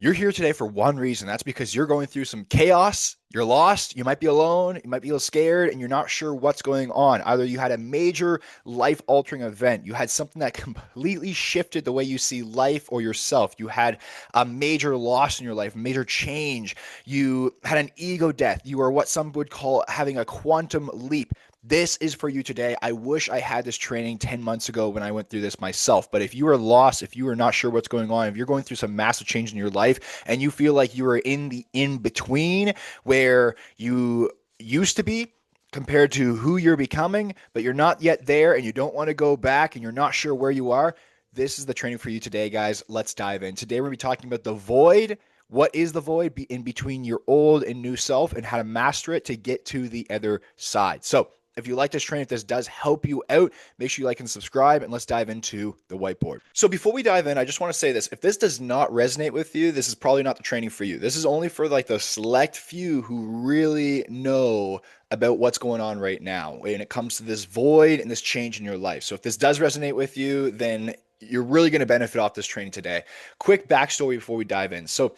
You're here today for one reason. That's because you're going through some chaos. You're lost. You might be alone. You might be a little scared and you're not sure what's going on. Either you had a major life altering event, you had something that completely shifted the way you see life or yourself. You had a major loss in your life, a major change. You had an ego death. You are what some would call having a quantum leap. This is for you today. I wish I had this training 10 months ago when I went through this myself. But if you are lost, if you are not sure what's going on, if you're going through some massive change in your life and you feel like you are in the in between where you used to be compared to who you're becoming, but you're not yet there and you don't want to go back and you're not sure where you are, this is the training for you today, guys. Let's dive in. Today, we're going to be talking about the void. What is the void in between your old and new self and how to master it to get to the other side? So, if you like this training, if this does help you out, make sure you like and subscribe, and let's dive into the whiteboard. So before we dive in, I just want to say this. If this does not resonate with you, this is probably not the training for you. This is only for like the select few who really know about what's going on right now when it comes to this void and this change in your life. So if this does resonate with you, then you're really going to benefit off this training today. Quick backstory before we dive in. So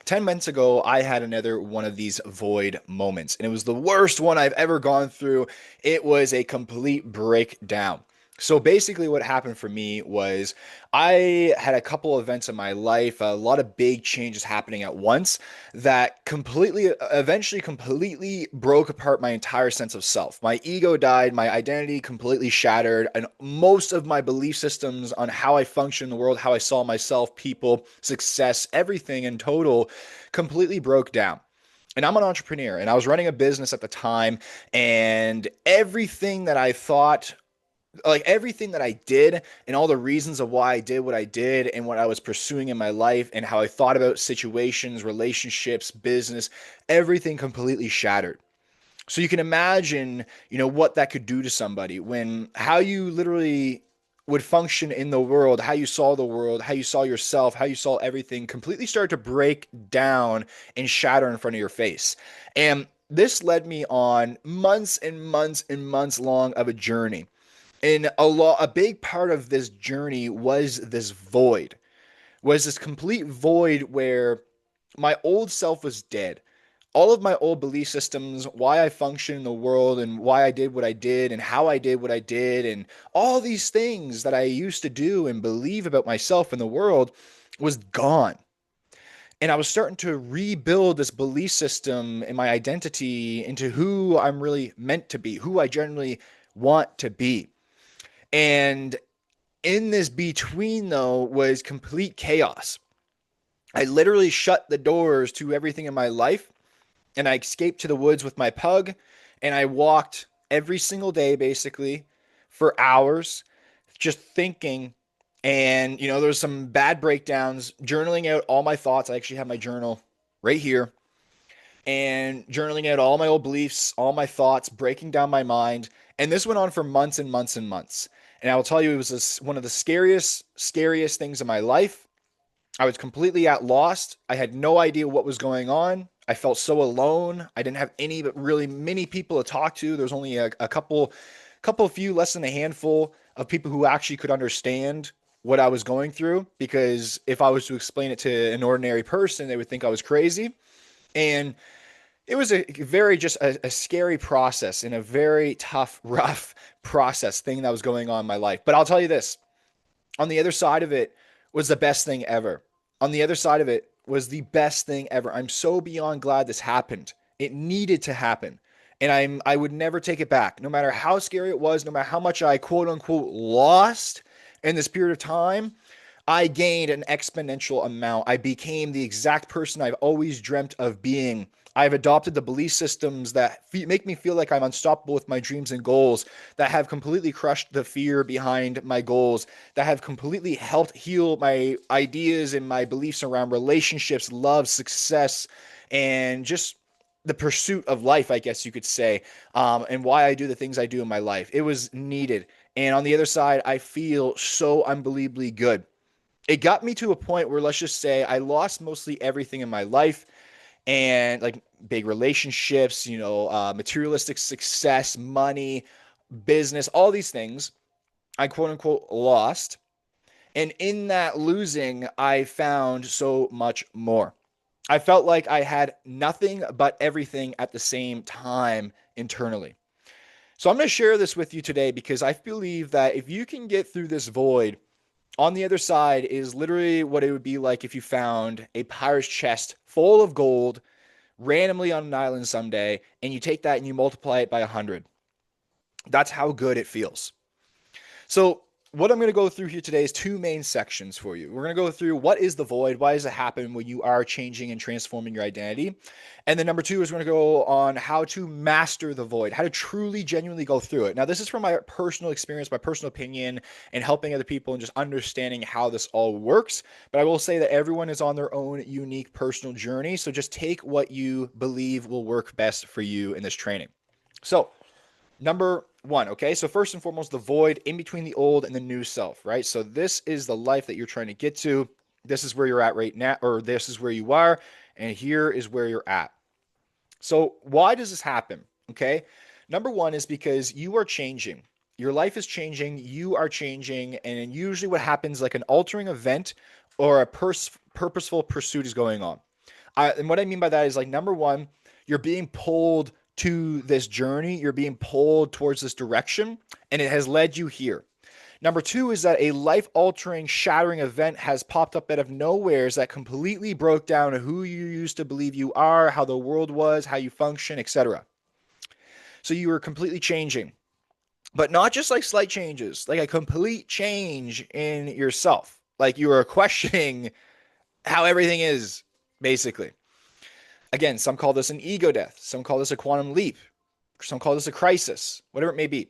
10 months ago, I had another one of these void moments, and it was the worst one I've ever gone through. It was a complete breakdown. So basically, what happened for me was I had a couple events in my life, a lot of big changes happening at once that eventually completely broke apart my entire sense of self. My ego died, my identity completely shattered, and most of my belief systems on how I function in the world, how I saw myself, people, success, everything in total completely broke down. And I'm an entrepreneur and I was running a business at the time, and everything that I thought, like everything that I did and all the reasons of why I did what I did and what I was pursuing in my life and how I thought about situations, relationships, business, everything completely shattered. So you can imagine, what that could do to somebody when how you literally would function in the world, how you saw the world, how you saw yourself, how you saw everything completely start to break down and shatter in front of your face. And this led me on months and months and months long of a journey. And a big part of this journey was this void, was this complete void where my old self was dead. All of my old belief systems, why I function in the world and why I did what I did and how I did what I did, and all these things that I used to do and believe about myself and the world was gone. And I was starting to rebuild this belief system and my identity into who I'm really meant to be, who I generally want to be. And in this between, though, was complete chaos. I literally shut the doors to everything in my life and I escaped to the woods with my pug and I walked every single day basically for hours just thinking. And, there's some bad breakdowns, journaling out all my thoughts. I actually have my journal right here and journaling out all my old beliefs, all my thoughts, breaking down my mind. And this went on for months and months and months. And I will tell you, it was one of the scariest things in my life. I was completely at lost. I had no idea what was going on. I felt so alone. I didn't have any, but really many people to talk to. There was only a couple few, less than a handful of people who actually could understand what I was going through. Because if I was to explain it to an ordinary person, they would think I was crazy. And it was a scary process and a very tough, rough process thing that was going on in my life. But I'll tell you this, on the other side of it was the best thing ever. On the other side of it was the best thing ever. I'm so beyond glad this happened. It needed to happen. And I would never take it back. No matter how scary it was, no matter how much I quote unquote lost in this period of time, I gained an exponential amount. I became the exact person I've always dreamt of being. I've adopted the belief systems that make me feel like I'm unstoppable with my dreams and goals, that have completely crushed the fear behind my goals, that have completely helped heal my ideas and my beliefs around relationships, love, success, and just the pursuit of life, I guess you could say, and why I do the things I do in my life. It was needed. And on the other side, I feel so unbelievably good. It got me to a point where, let's just say, I lost mostly everything in my life, and like big relationships, materialistic success, money, business, all these things I quote unquote lost. And in that losing, I found so much more. I felt like I had nothing but everything at the same time internally. So I'm going to share this with you today because I believe that if you can get through this void, on the other side is literally what it would be like if you found a pirate's chest full of gold randomly on an island someday, and you take that and you multiply it by 100. That's how good it feels. So, what I'm going to go through here today is two main sections for you. We're going to go through what is the void, why does it happen when you are changing and transforming your identity, and then number two is we're going to go on how to master the void, how to truly, genuinely go through it. Now, this is from my personal experience, my personal opinion, and helping other people and just understanding how this all works. But I will say that everyone is on their own unique personal journey, so just take what you believe will work best for you in this training. So, number one, okay? So, first and foremost, the void in between the old and the new self, right? So, this is the life that you're trying to get to. This is where you're at right now, or this is where you are, and here is where you're at. So, why does this happen? Okay. Number one is because you are changing. Your life is changing, you are changing, and usually what happens, like an altering event or a purposeful pursuit is going on. And what I mean by that is like number one, you're being pulled to this journey, you're being pulled towards this direction, and it has led you here. Number two is that a life altering, shattering event has popped up out of nowheres that completely broke down who you used to believe you are, how the world was, how you function, etc. So you were completely changing, but not just like slight changes, like a complete change in yourself. Like you are questioning how everything is, basically. Again, some call this an ego death. Some call this a quantum leap. Some call this a crisis, whatever it may be.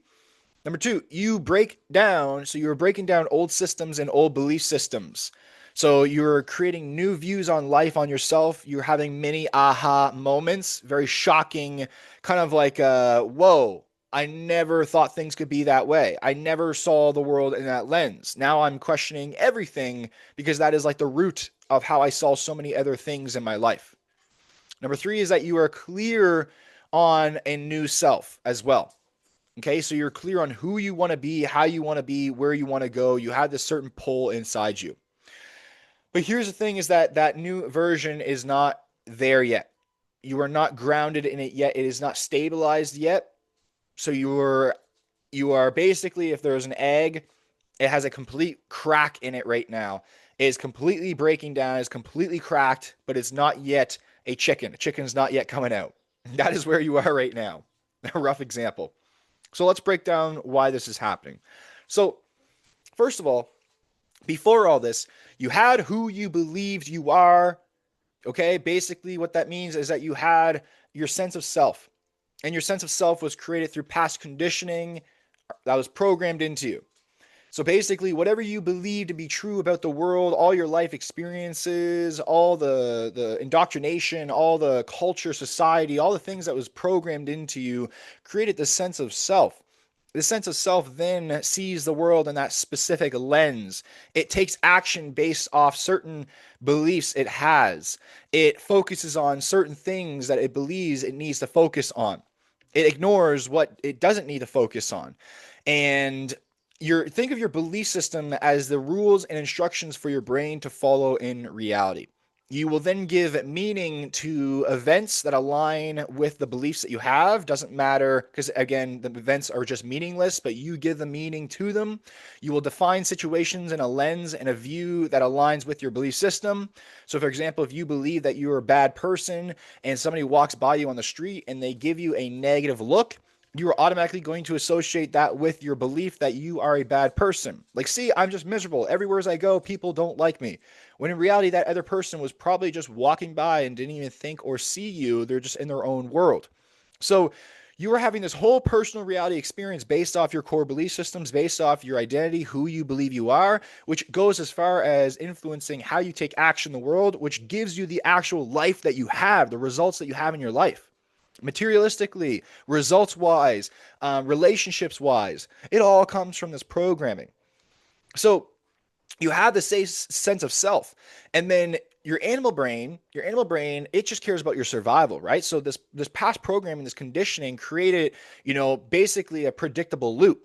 Number two, you break down. So you're breaking down old systems and old belief systems. So you're creating new views on life, on yourself. You're having many aha moments, very shocking, kind of like, whoa, I never thought things could be that way. I never saw the world in that lens. Now I'm questioning everything because that is like the root of how I saw so many other things in my life. Number three is that you are clear on a new self as well. Okay, so you're clear on who you want to be, how you want to be, where you want to go. You have this certain pull inside you. But here's the thing is that that new version is not there yet. You are not grounded in it yet. It is not stabilized yet. So you are basically, if there's an egg, it has a complete crack in it right now. It is completely breaking down, is completely cracked, but it's not yet a chicken. A chicken's not yet coming out. That is where you are right now. A rough example. So let's break down why this is happening. So, first of all, before all this, you had who you believed you are. Okay, basically what that means is that you had your sense of self. And your sense of self was created through past conditioning that was programmed into you. So basically, whatever you believe to be true about the world, all your life experiences, all the indoctrination, all the culture, society, all the things that was programmed into you created this sense of self. This sense of self then sees the world in that specific lens. It takes action based off certain beliefs it has. It focuses on certain things that it believes it needs to focus on. It ignores what it doesn't need to focus on. And think of your belief system as the rules and instructions for your brain to follow in reality. You will then give meaning to events that align with the beliefs that you have. Doesn't matter, because again, the events are just meaningless, but you give the meaning to them. You will define situations in a lens and a view that aligns with your belief system. So for example, if you believe that you're a bad person and somebody walks by you on the street and they give you a negative look, you are automatically going to associate that with your belief that you are a bad person. Like, see, I'm just miserable. Everywhere as I go, people don't like me. When in reality, that other person was probably just walking by and didn't even think or see you. They're just in their own world. So you are having this whole personal reality experience based off your core belief systems, based off your identity, who you believe you are, which goes as far as influencing how you take action in the world, which gives you the actual life that you have, the results that you have in your life. Materialistically, results wise, relationships wise, it all comes from this programming. So you have the sense of self, and then your animal brain, it just cares about your survival, right? So this past programming, this conditioning created, basically a predictable loop.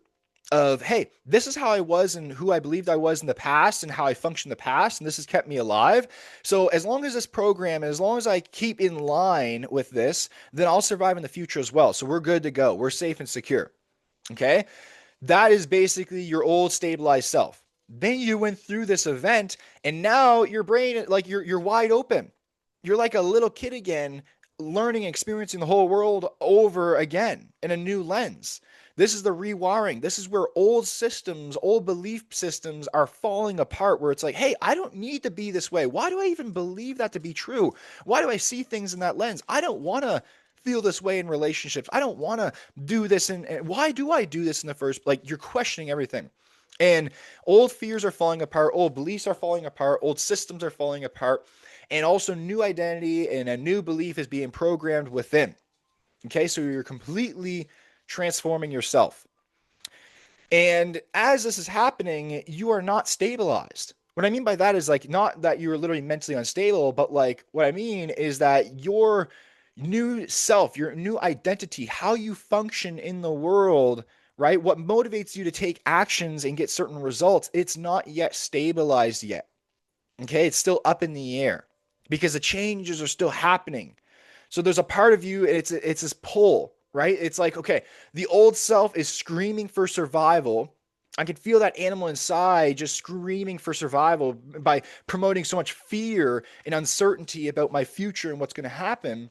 of, hey, this is how I was and who I believed I was in the past and how I functioned in the past, and this has kept me alive. So as long as this program, and as long as I keep in line with this, then I'll survive in the future as well. So we're good to go. We're safe and secure. Okay. That is basically your old stabilized self. Then you went through this event and now your brain, like you're wide open. You're like a little kid again, learning and experiencing the whole world over again in a new lens. This is the rewiring. This is where old systems, old belief systems are falling apart, where it's like, hey, I don't need to be this way. Why do I even believe that to be true? Why do I see things in that lens? I don't want to feel this way in relationships. I don't want to do this. And why do I do this in the first? Like, you're questioning everything. And old fears are falling apart, old beliefs are falling apart, old systems are falling apart, and also new identity and a new belief is being programmed within. Okay, so you're completely transforming yourself. And as this is happening, you are not stabilized. What I mean by that is, like, not that you're literally mentally unstable, but like what I mean is that your new self, your new identity, how you function in the world, right? What motivates you to take actions and get certain results, it's not yet stabilized yet. Okay, it's still up in the air because the changes are still happening. So there's a part of you, and it's this pull, right? It's like, okay, the old self is screaming for survival. I can feel that animal inside just screaming for survival by promoting so much fear and uncertainty about my future and what's going to happen.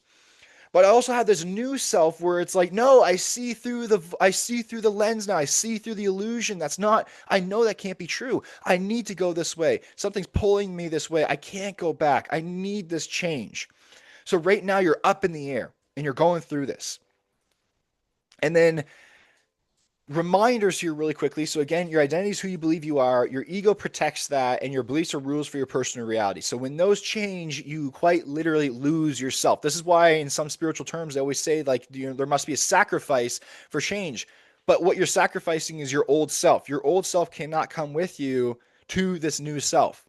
But I also have this new self where it's like, no, I see through the lens now. I see through the illusion. That's not, I know that can't be true. I need to go this way. Something's pulling me this way. I can't go back. I need this change. So right now you're up in the air and you're going through this. And then reminders here really quickly. So again, your identity is who you believe you are. Your ego protects that, and your beliefs are rules for your personal reality. So when those change, you quite literally lose yourself. This is why in some spiritual terms, they always say, like, there must be a sacrifice for change. But what you're sacrificing is your old self. Your old self cannot come with you to this new self,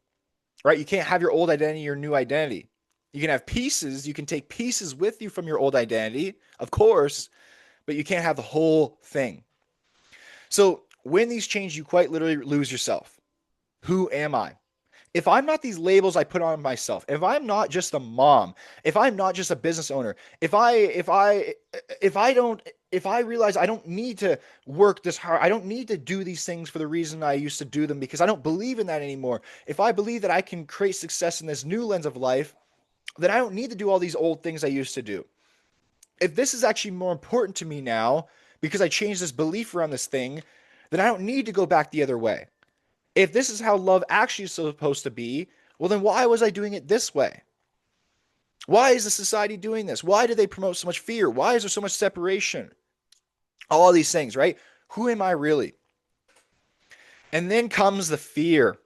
right? You can't have your old identity, your new identity. You can have pieces. You can take pieces with you from your old identity, of course, but you can't have the whole thing. So when these change, you quite literally lose yourself. Who am I? If I'm not these labels I put on myself, if I'm not just a mom, if I'm not just a business owner, if I realize I don't need to work this hard, I don't need to do these things for the reason I used to do them because I don't believe in that anymore. If I believe that I can create success in this new lens of life, then I don't need to do all these old things I used to do. If this is actually more important to me now because I changed this belief around this thing, then I don't need to go back the other way. If this is how love actually is supposed to be, well, then why was I doing it this way? Why is the society doing this? Why do they promote so much fear? Why is there so much separation? All these things, right? Who am I really? And then comes the fear.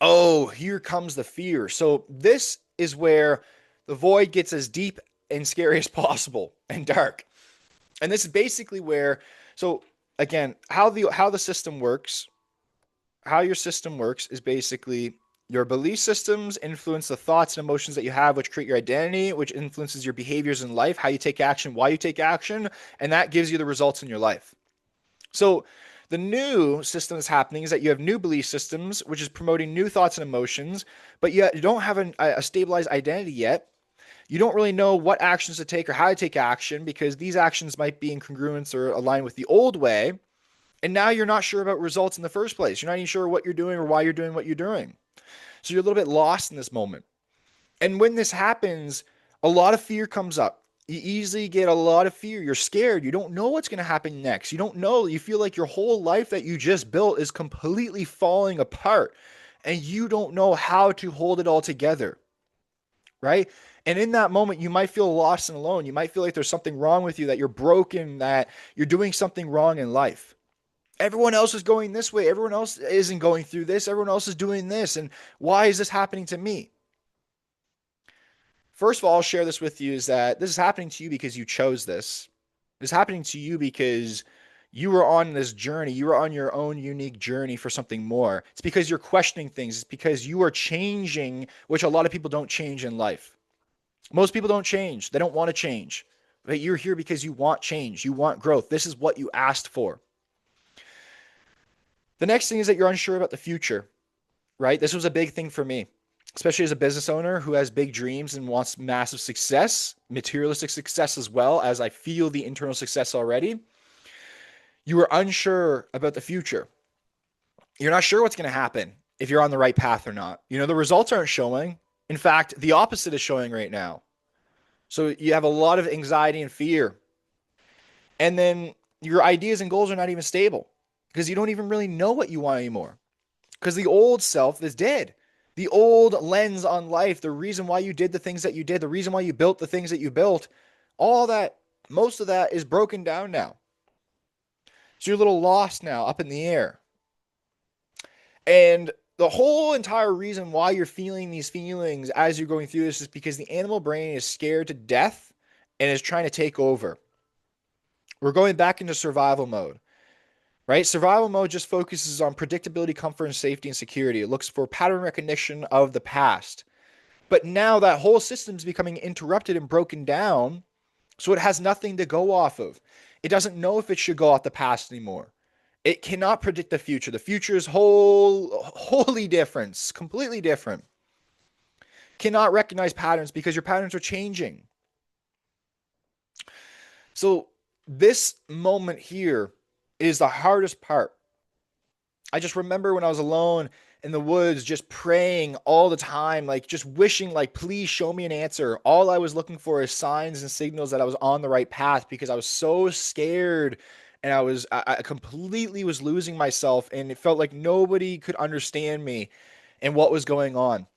Oh, here comes the fear. So this is where the void gets as deep and scary as possible and dark. And this is basically where, so again, how the system works, how your system works is basically your belief systems influence the thoughts and emotions that you have, which create your identity, which influences your behaviors in life, how you take action, why you take action, and that gives you the results in your life. So the new system that's happening is that you have new belief systems, which is promoting new thoughts and emotions, but you don't have a stabilized identity yet. You don't really know what actions to take or how to take action because these actions might be in congruence or aligned with the old way. And now you're not sure about results in the first place. You're not even sure what you're doing or why you're doing what you're doing. So you're a little bit lost in this moment. And when this happens, a lot of fear comes up. You easily get a lot of fear. You're scared. You don't know what's going to happen next. You don't know. You feel like your whole life that you just built is completely falling apart and you don't know how to hold it all together, right? And in that moment, you might feel lost and alone. You might feel like there's something wrong with you, that you're broken, that you're doing something wrong in life. Everyone else is going this way. Everyone else isn't going through this. Everyone else is doing this. And why is this happening to me? First of all, I'll share this with you is that this is happening to you because you chose this. It's happening to you because you were on this journey. You were on your own unique journey for something more. It's because you're questioning things. It's because you are changing, which a lot of people don't change in life. Most people don't change. They don't want to change. But you're here because you want change. You want growth. This is what you asked for. The next thing is that you're unsure about the future, right? This was a big thing for me, especially as a business owner who has big dreams and wants massive success, materialistic success, as well as I feel the internal success already. You are unsure about the future. You're not sure what's going to happen if you're on the right path or not. The results aren't showing. In fact, the opposite is showing right now. So you have a lot of anxiety and fear. And then your ideas and goals are not even stable because you don't even really know what you want anymore. Because the old self is dead. The old lens on life, the reason why you did the things that you did, the reason why you built the things that you built, all that, most of that is broken down now. So you're a little lost now, up in the air. And the whole entire reason why you're feeling these feelings as you're going through this is because the animal brain is scared to death and is trying to take over. We're going back into survival mode, right? Survival mode just focuses on predictability, comfort, and safety and security. It looks for pattern recognition of the past. But now that whole system is becoming interrupted and broken down, so it has nothing to go off of. It doesn't know if it should go off the past anymore. It cannot predict the future. The future is wholly different, completely different. Cannot recognize patterns because your patterns are changing. So this moment here is the hardest part. I just remember when I was alone in the woods, just praying all the time, like just wishing, like, please show me an answer. All I was looking for is signs and signals that I was on the right path because I was so scared and I completely was losing myself and it felt like nobody could understand me and what was going on.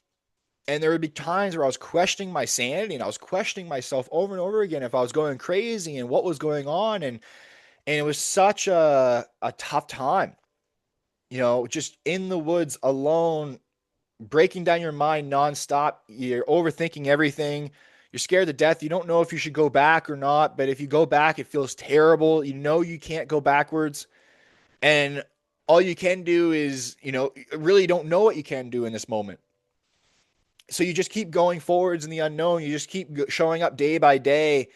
And there would be times where I was questioning my sanity and I was questioning myself over and over again if I was going crazy and what was going on. And it was such a tough time, just in the woods alone, breaking down your mind nonstop. You're overthinking everything. You're scared to death. You don't know if you should go back or not. But if you go back, it feels terrible. You can't go backwards. And all you can do is, really don't know what you can do in this moment. So you just keep going forwards in the unknown. You just keep showing up day by day,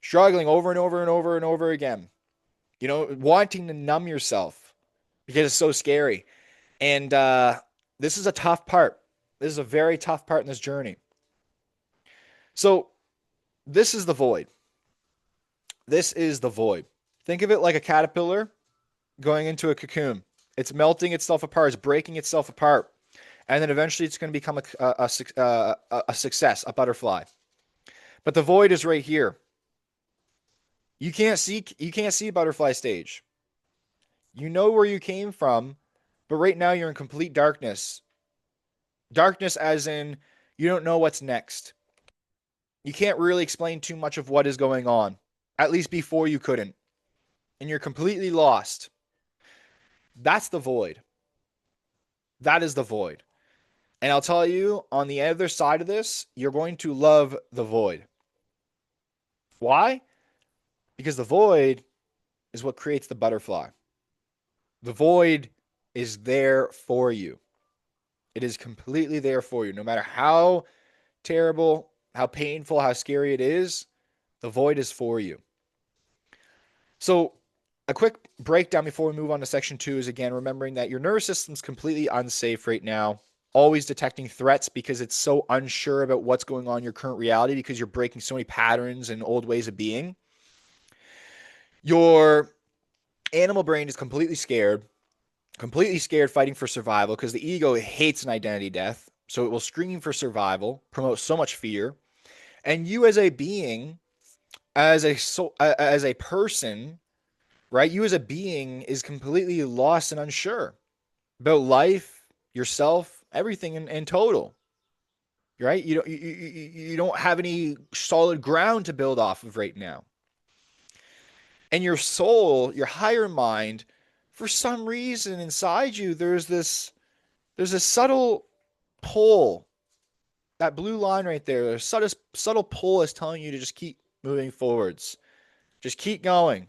struggling over and over and over and over again, wanting to numb yourself because it's so scary. And this is a tough part. This is a very tough part in this journey. So this is the void. This is the void. Think of it like a caterpillar going into a cocoon. It's melting itself apart. It's breaking itself apart. And then eventually it's going to become a success, a butterfly. But the void is right here. You can't see butterfly stage. You know where you came from, but right now you're in complete darkness. Darkness as in you don't know what's next. You can't really explain too much of what is going on. At least before you couldn't. And you're completely lost. That's the void. That is the void. And I'll tell you, on the other side of this, you're going to love the void. Why? Because the void is what creates the butterfly. The void is there for you. It is completely there for you. No matter how terrible, how painful, how scary it is, the void is for you. So a quick breakdown before we move on to section 2 is, again, remembering that your nervous system is completely unsafe right now, always detecting threats because it's so unsure about what's going on in your current reality because you're breaking so many patterns and old ways of being. Your animal brain is completely scared fighting for survival because the ego hates an identity death. So it will scream for survival, promote so much fear. And you as a being, as a person, right? You as a being is completely lost and unsure about life, yourself, everything in total. Right? You don't have any solid ground to build off of right now. And your soul, your higher mind, for some reason inside you, there's this subtle pull. That blue line right there, a subtle pull is telling you to just keep moving forwards. Just keep going.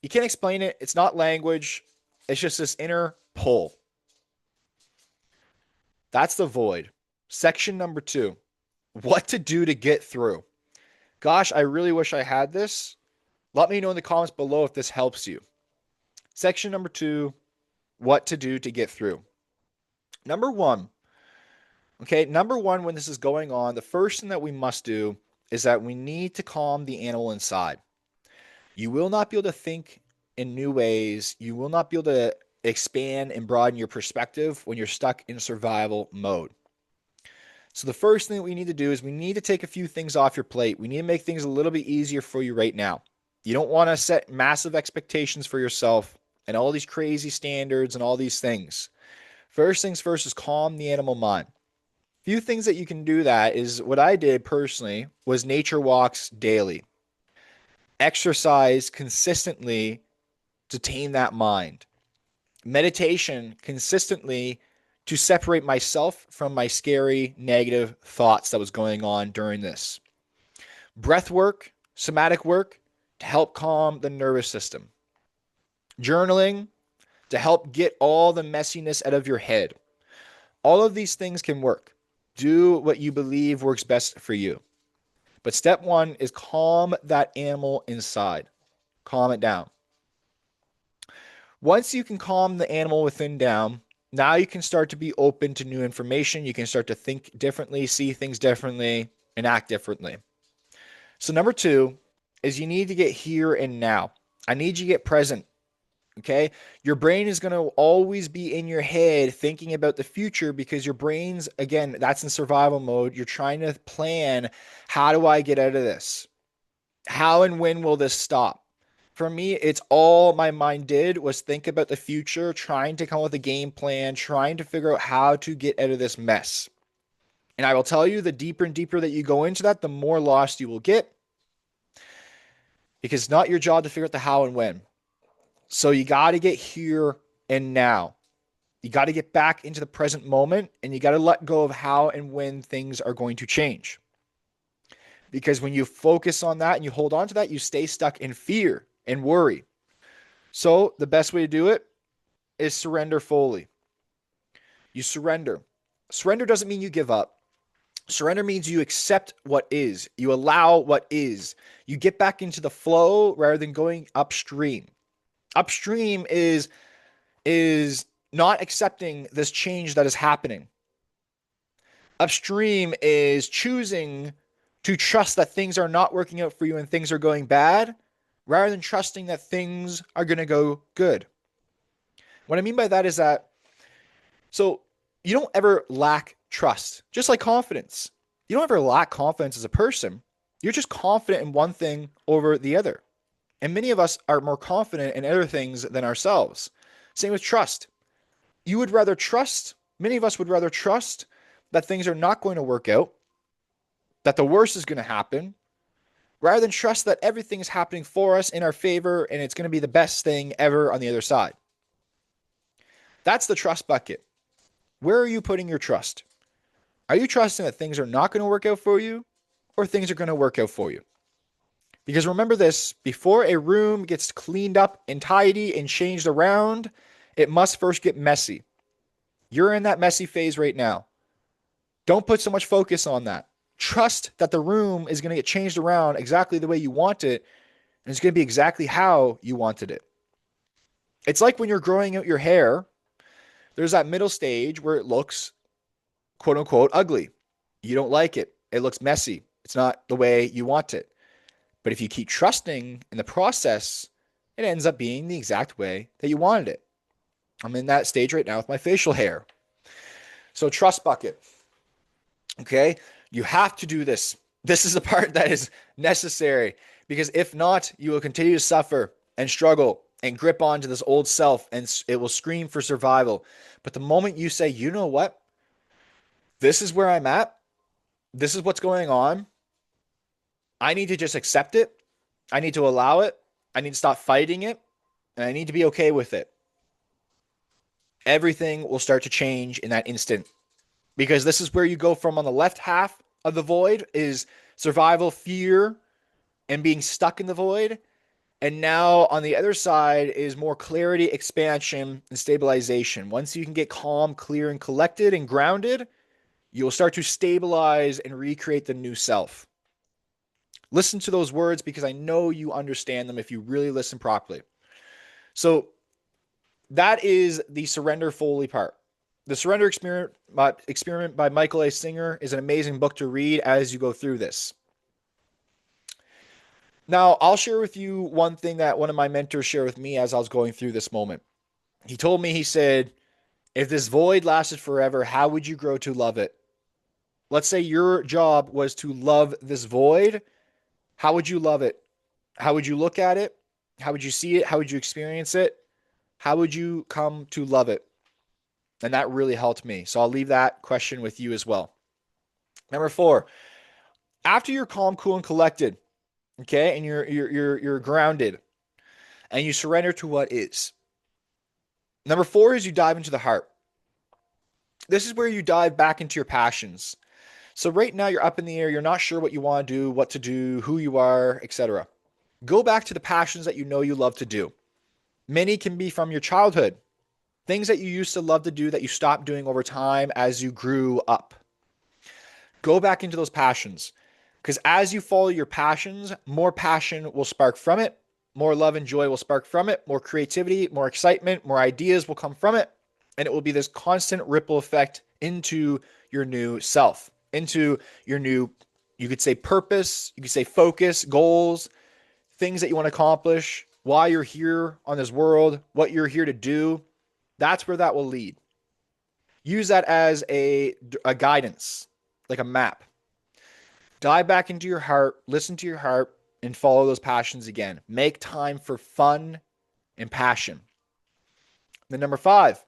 You can't explain it. It's not language. It's just this inner pull. That's the void. Section number 2. What to do to get through. Gosh, I really wish I had this. Let me know in the comments below if this helps you. Section number 2. what to do to get through. Number one, okay, number one, when this is going on, the first thing that we must do is that we need to calm the animal inside. You will not be able to think in new ways. You will not be able to expand and broaden your perspective when you're stuck in survival mode. So the first thing that we need to do is we need to take a few things off your plate. We need to make things a little bit easier for you right now. You don't want to set massive expectations for yourself and all these crazy standards and all these things. First things first is calm the animal mind. Few things that you can do that is what I did personally was nature walks daily. Exercise consistently to tame that mind. Meditation consistently to separate myself from my scary negative thoughts that was going on during this. Breath work, somatic work to help calm the nervous system. Journaling to help get all the messiness out of your head. All of these things can work. Do what you believe works best for you. But step one is calm that animal inside. Calm it down. Once you can calm the animal within down, now you can start to be open to new information. You can start to think differently, see things differently, and act differently. So number two is you need to get here and now. I need you to get present. Okay. Your brain is going to always be in your head thinking about the future because your brain's, again, that's in survival mode. You're trying to plan, how do I get out of this? How and when will this stop? For me, it's all my mind did was think about the future, trying to come up with a game plan, trying to figure out how to get out of this mess. And I will tell you, the deeper and deeper that you go into that, the more lost you will get because it's not your job to figure out the how and when. So you got to get here and now. You got to get back into the present moment and you got to let go of how and when things are going to change. Because when you focus on that and you hold on to that, you stay stuck in fear and worry. So the best way to do it is surrender fully. You surrender. Surrender doesn't mean you give up. Surrender means you accept what is. You allow what is. You get back into the flow rather than going upstream. Upstream is not accepting this change that is happening. Upstream is choosing to trust that things are not working out for you and things are going bad, rather than trusting that things are going to go good. What I mean by that is that, so you don't ever lack trust, just like confidence. You don't ever lack confidence as a person. You're just confident in one thing over the other. And many of us are more confident in other things than ourselves. Same with trust. You would rather trust, many of us would rather trust that things are not going to work out, that the worst is going to happen, rather than trust that everything is happening for us in our favor and it's going to be the best thing ever on the other side. That's the trust bucket. Where are you putting your trust? Are you trusting that things are not going to work out for you or things are going to work out for you? Because remember this, before a room gets cleaned up and tidy and changed around, it must first get messy. You're in that messy phase right now. Don't put so much focus on that. Trust that the room is going to get changed around exactly the way you want it, and it's going to be exactly how you wanted it. It's like when you're growing out your hair, there's that middle stage where it looks, quote unquote, ugly. You don't like it. It looks messy. It's not the way you want it. But if you keep trusting in the process, it ends up being the exact way that you wanted it. I'm in that stage right now with my facial hair. So trust bucket. Okay. You have to do this. This is the part that is necessary because if not, you will continue to suffer and struggle and grip onto this old self and it will scream for survival. But the moment you say, you know what? This is where I'm at. This is what's going on. I need to just accept it. I need to allow it. I need to stop fighting it. And I need to be okay with it. Everything will start to change in that instant. Because this is where you go from on the left half of the void is survival, fear, and being stuck in the void. And now on the other side is more clarity, expansion, and stabilization. Once you can get calm, clear, and collected and grounded, you'll start to stabilize and recreate the new self. Listen to those words because I know you understand them if you really listen properly. So That is the surrender fully part. The Surrender Experiment by Michael A. Singer is an amazing book to read as you go through this. Now, I'll share with you one thing that one of my mentors shared with me as I was going through this moment. He told me, he said, if this void lasted forever, how would you grow to love it? Let's say your job was to love this void. How would you love it? How would you look at it? How would you see it? How would you experience it? How would you come to love it? And that really helped me. So I'll leave that question with you as well. Number 4, after you're calm, cool, and collected, okay, and you're grounded, and you surrender to what is. Number 4 is you dive into the heart. This is where you dive back into your passions. So right now you're up in the air, you're not sure what you want to do, what to do, who you are, etc. Go back to the passions that you know you love to do. Many can be from your childhood, things that you used to love to do that you stopped doing over time as you grew up. Go back into those passions, because as you follow your passions, more passion will spark from it, more love and joy will spark from it, more creativity, more excitement, more ideas will come from it, and it will be this constant ripple effect into your new self, into your new, you could say purpose, you could say focus, goals, things that you want to accomplish, why you're here on this world, what you're here to do. That's where that will lead. Use that as a guidance, like a map. Dive back into your heart, listen to your heart, and follow those passions again. Make time for fun and passion. Then number 5,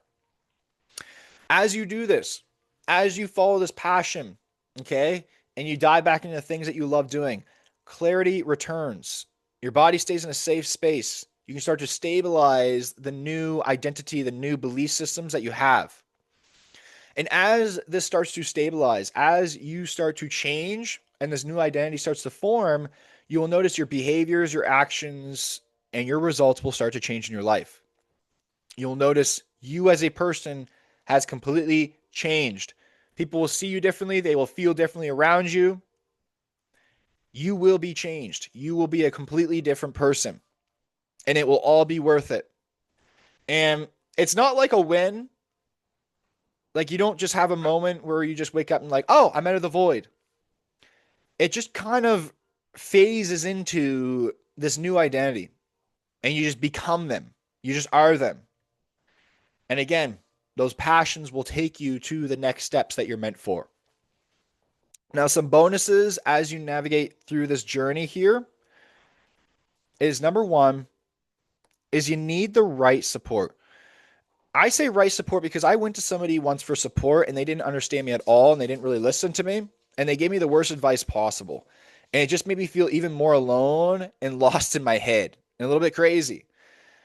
as you do this, as you follow this passion, okay, and you dive back into the things that you love doing, clarity returns. Your body stays in a safe space. You can start to stabilize the new identity, the new belief systems that you have. And as this starts to stabilize, as you start to change and this new identity starts to form, you will notice your behaviors, your actions, and your results will start to change in your life. You'll notice you as a person has completely changed. People will see you differently. They will feel differently around you. You will be changed. You will be a completely different person. And it will all be worth it. And it's not like a win. Like you don't just have a moment where you just wake up and like, oh, I'm out of the void. It just kind of phases into this new identity. And you just become them. You just are them. And again, those passions will take you to the next steps that you're meant for. Now, some bonuses as you navigate through this journey here is number 1 is you need the right support. I say right support because I went to somebody once for support and they didn't understand me at all and they didn't really listen to me and they gave me the worst advice possible. And it just made me feel even more alone and lost in my head and a little bit crazy.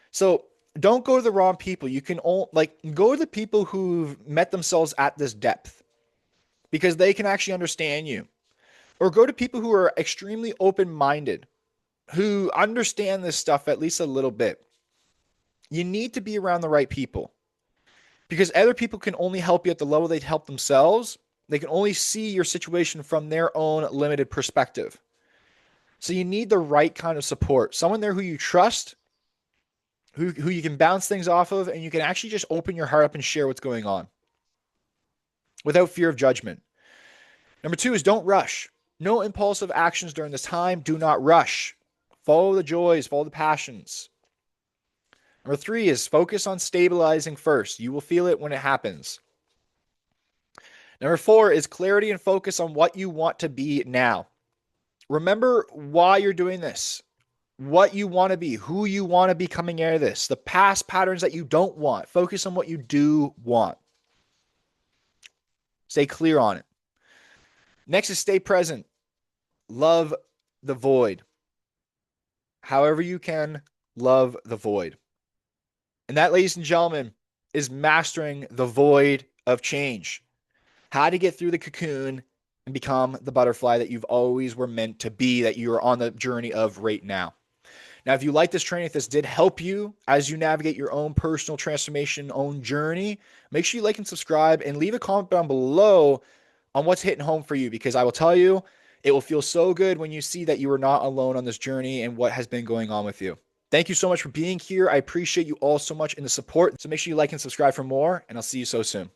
So don't go to the wrong people. You can go to the people who've met themselves at this depth because they can actually understand you. Or go to people who are extremely open-minded, who understand this stuff at least a little bit. You need to be around the right people because other people can only help you at the level they'd help themselves. They can only see your situation from their own limited perspective. So you need the right kind of support. Someone there who you trust, who you can bounce things off of, and you can actually just open your heart up and share what's going on without fear of judgment. Number 2 is don't rush. No impulsive actions during this time. Do not rush. Follow the joys, follow the passions. Number 3 is focus on stabilizing first. You will feel it when it happens. Number 4 is clarity and focus on what you want to be now. Remember why you're doing this, what you want to be, who you want to be coming out of this, the past patterns that you don't want. Focus on what you do want. Stay clear on it. Next is stay present. Love the void. However you can, love the void. And that, ladies and gentlemen, is mastering the void of change. How to get through the cocoon and become the butterfly that you've always were meant to be, that you are on the journey of right now. Now, if you like this training, if this did help you as you navigate your own personal transformation, own journey, make sure you like and subscribe and leave a comment down below on what's hitting home for you, because I will tell you, it will feel so good when you see that you are not alone on this journey and what has been going on with you. Thank you so much for being here. I appreciate you all so much in the support. So make sure you like and subscribe for more, and I'll see you so soon.